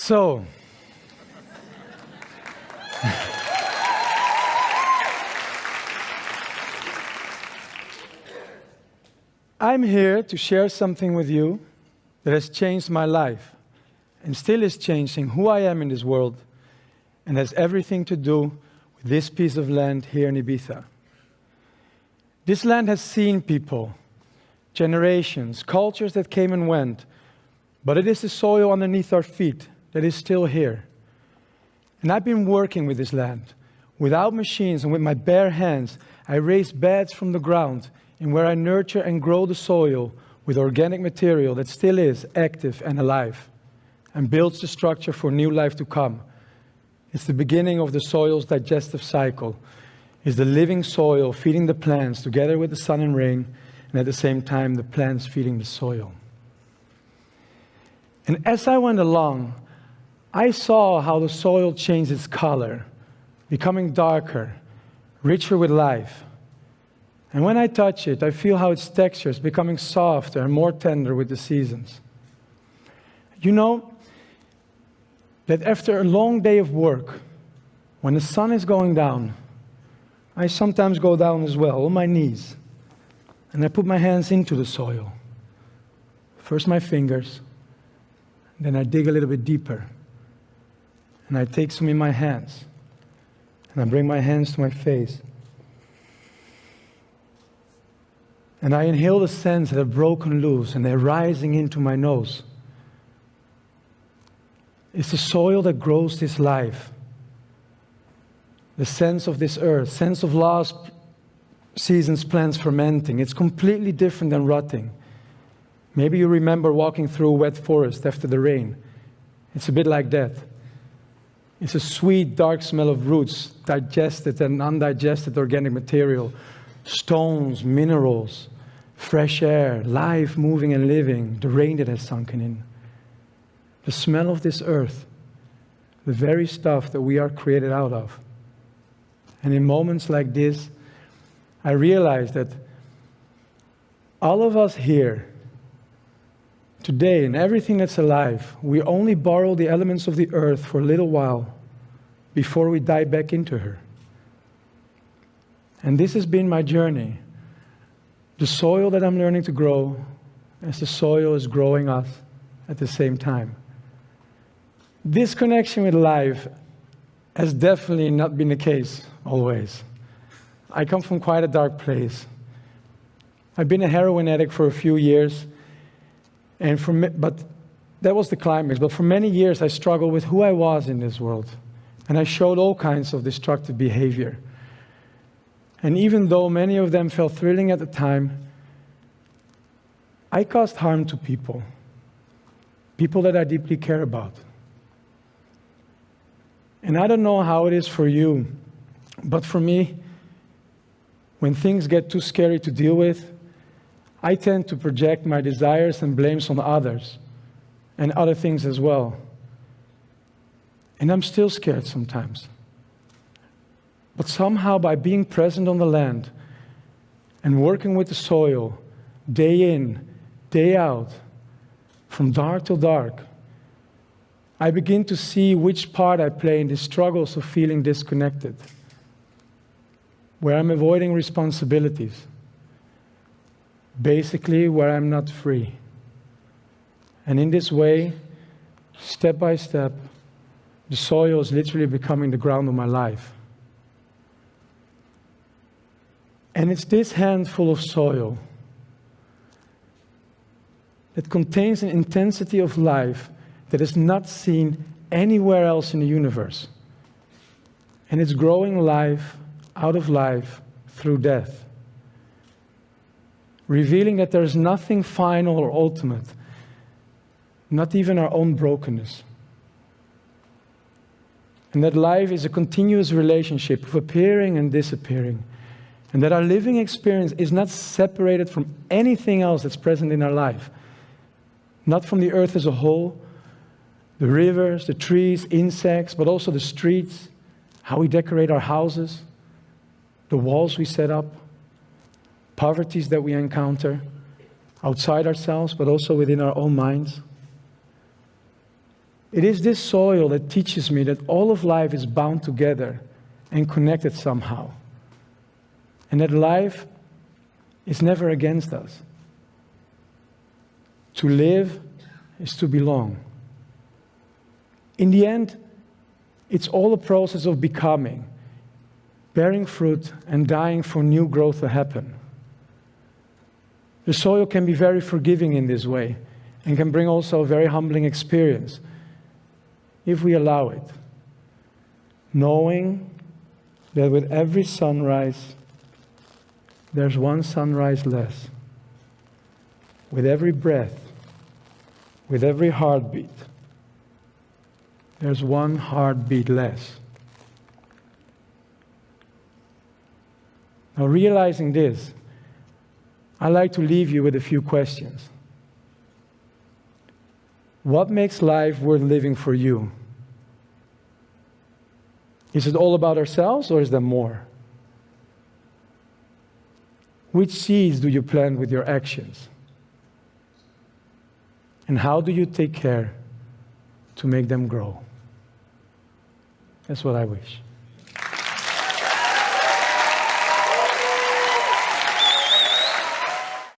So, I'm here to share something with you that has changed my life and still is changing who I am in this world, and has everything to do with this piece of land here in Ibiza. This land has seen people, generations, cultures that came and went, but it is the soil underneath our feet that is still here. And I've been working with this land. Without machines and with my bare hands, I raise beds from the ground in where I nurture and grow the soil with organic material that still is active and alive and builds the structure for new life to come. It's the beginning of the soil's digestive cycle. It's the living soil feeding the plants together with the sun and rain, and at the same time the plants feeding the soil. And as I went along, I saw how the soil changed its color, becoming darker, richer with life. And when I touch it, I feel how its texture is becoming softer and more tender with the seasons. You know that after a long day of work, when the sun is going down, I sometimes go down as well, on my knees, and I put my hands into the soil. First my fingers, then I dig a little bit deeper. And I take some in my hands. And I bring my hands to my face. And I inhale the scents that have broken loose and they're rising into my nose. It's the soil that grows this life. The sense of this earth, sense of last season's plants fermenting. It's completely different than rotting. Maybe you remember walking through a wet forest after the rain. It's a bit like that. It's a sweet, dark smell of roots, digested and undigested organic material, stones, minerals, fresh air, life moving and living, the rain that has sunken in. The smell of this earth, the very stuff that we are created out of. And in moments like this, I realize that all of us here, today, and everything that's alive, we only borrow the elements of the earth for a little while before we die back into her. And this has been my journey. The soil that I'm learning to grow as the soil is growing us at the same time. This connection with life has definitely not been the case always. I come from quite a dark place. I've been a heroin addict for a few years. But that was the climax. But for many years, I struggled with who I was in this world. And I showed all kinds of destructive behavior. And even though many of them felt thrilling at the time, I caused harm to people that I deeply care about. And I don't know how it is for you, but for me, when things get too scary to deal with, I tend to project my desires and blames on others and other things as well. And I'm still scared sometimes. But somehow by being present on the land and working with the soil day in, day out, from dark till dark, I begin to see which part I play in the struggles of feeling disconnected, where I'm avoiding responsibilities. Basically, where I'm not free. And in this way, step by step, the soil is literally becoming the ground of my life. And it's this handful of soil that contains an intensity of life that is not seen anywhere else in the universe. And it's growing life out of life through death, revealing that there is nothing final or ultimate, not even our own brokenness. And that life is a continuous relationship of appearing and disappearing. And that our living experience is not separated from anything else that's present in our life. Not from the earth as a whole, the rivers, the trees, insects, but also the streets, how we decorate our houses, the walls we set up, poverties that we encounter outside ourselves, but also within our own minds. It is this soil that teaches me that all of life is bound together and connected somehow. And that life is never against us. To live is to belong. In the end, it's all a process of becoming, bearing fruit, and dying for new growth to happen. The soil can be very forgiving in this way and can bring also a very humbling experience if we allow it. Knowing that with every sunrise, there's one sunrise less. With every breath, with every heartbeat, there's one heartbeat less. Now, realizing this, I'd like to leave you with a few questions. What makes life worth living for you? Is it all about ourselves, or is there more? Which seeds do you plant with your actions? And how do you take care to make them grow? That's what I wish.